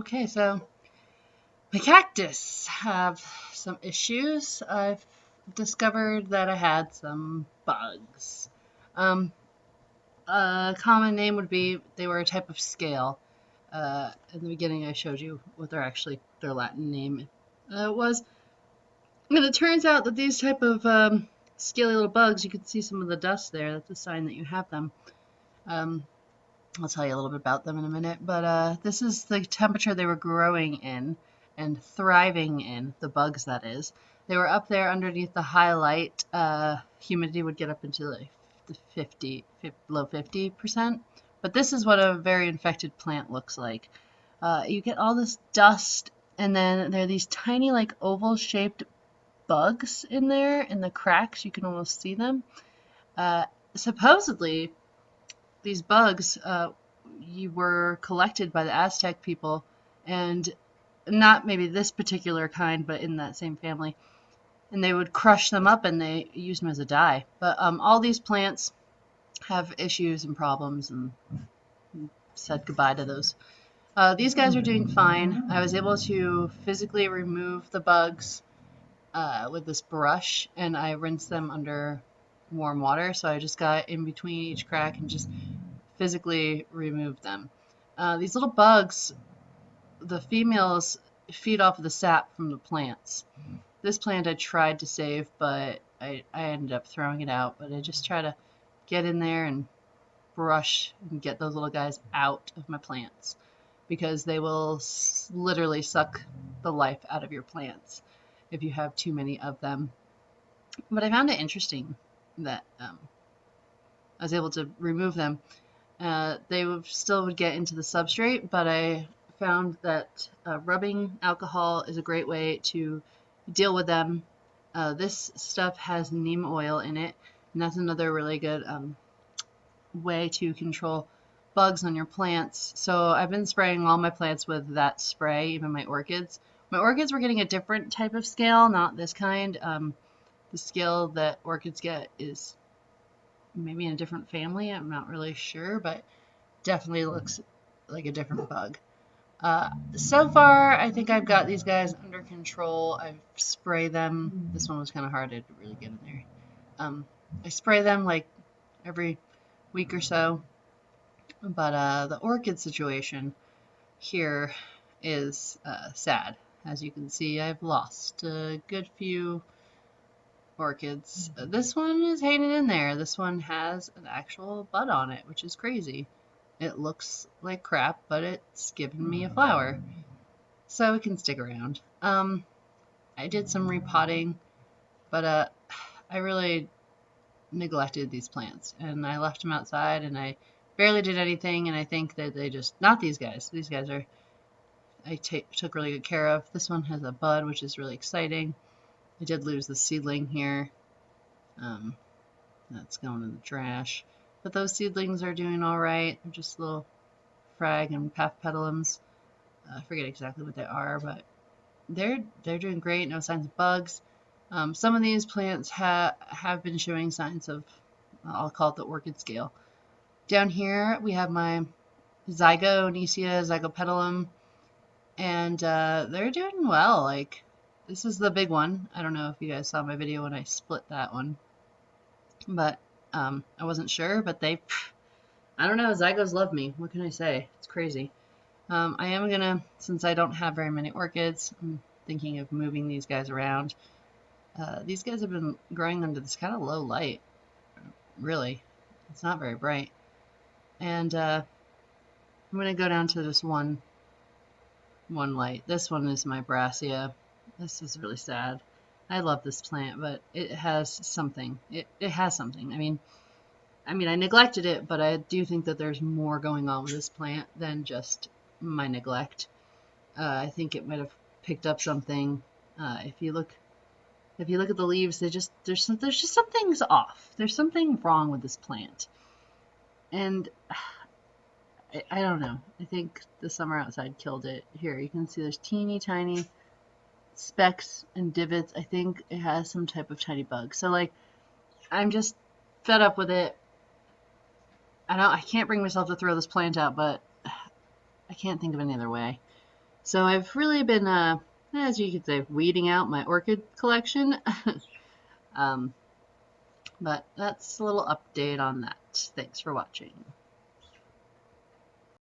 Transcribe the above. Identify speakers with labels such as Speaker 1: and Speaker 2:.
Speaker 1: Okay, so my cactus have some issues. I've discovered that I had some bugs. Um, a common name would be they were a type of scale. In the beginning, I showed you what their Latin name was, and it turns out that these type of scaly little bugs, you can see some of the dust there. That's a sign that you have them. Um, I'll tell you a little bit about them in a minute, but this is the temperature they were growing in and thriving in, the bugs that is. They were up there underneath the highlight. Humidity would get up into like the low 50%. But this is what a very infected plant looks like. You get all this dust, and then there are these tiny, like oval shaped bugs in there in the cracks. You can almost see them. Uh, Supposedly, these bugs you were collected by the Aztec people, and not maybe this particular kind, but in that same family. And they would crush them up and they used them as a dye. But all these plants have issues and problems, and said goodbye to those. These guys are doing fine. I was able to physically remove the bugs with this brush, and I rinsed them under warm water. So I just got in between each crack and just physically remove them. These little bugs, the females feed off of the sap from the plants. This plant I tried to save, but I ended up throwing it out. But I just try to get in there and brush and get those little guys out of my plants because they will literally suck the life out of your plants if you have too many of them. But I found it interesting that I was able to remove them. They still would get into the substrate, but I found that rubbing alcohol is a great way to deal with them. This stuff has neem oil in it, and that's another really good way to control bugs on your plants. So I've been spraying all my plants with that spray, even my orchids. My orchids were getting a different type of scale, not this kind. The scale that orchids get is maybe in a different family. I'm not really sure, but definitely looks like a different bug. So far, I think I've got these guys under control. I've sprayed them. This one was kind of hard to really get in there. I spray them like every week or so. But the orchid situation here is sad. As you can see, I've lost a good few orchids. This one is hanging in there. This one has an actual bud on it, which is crazy. It looks like crap, but it's given me a flower. So it can stick around. I did some repotting, but I really neglected these plants, and I left them outside, and I barely did anything, and I think that they just, not these guys. These guys are, took really good care of. This one has a bud, which is really exciting. I did lose the seedling here. That's going in the trash. But those seedlings are doing all right. They're just little frag and papedilums. I forget exactly what they are, but they're doing great. No signs of bugs. Some of these plants have been showing signs of, I'll call it the orchid scale. Down here we have my Zygonesia zygopetalum, and they're doing well. Like, this is the big one. I don't know if you guys saw my video when I split that one, but I wasn't sure. But I don't know. Zygos love me. What can I say? It's crazy. I am gonna, since I don't have very many orchids, I'm thinking of moving these guys around. These guys have been growing under this kind of low light. Really, it's not very bright. And I'm gonna go down to this one light. This one is my Brassia. This is really sad. I love this plant, but it has something. It has something. I mean, I neglected it, but I do think that there's more going on with this plant than just my neglect. I think it might have picked up something. If you look at the leaves, there's just something's off. There's something wrong with this plant, and I don't know. I think the summer outside killed it. Here you can see there's teeny tiny specks and divots. I think it has some type of tiny bug. So like, I'm just fed up with it. I can't bring myself to throw this plant out, but I can't think of any other way. So I've really been, as you could say, weeding out my orchid collection. um, but that's a little update on that. Thanks for watching.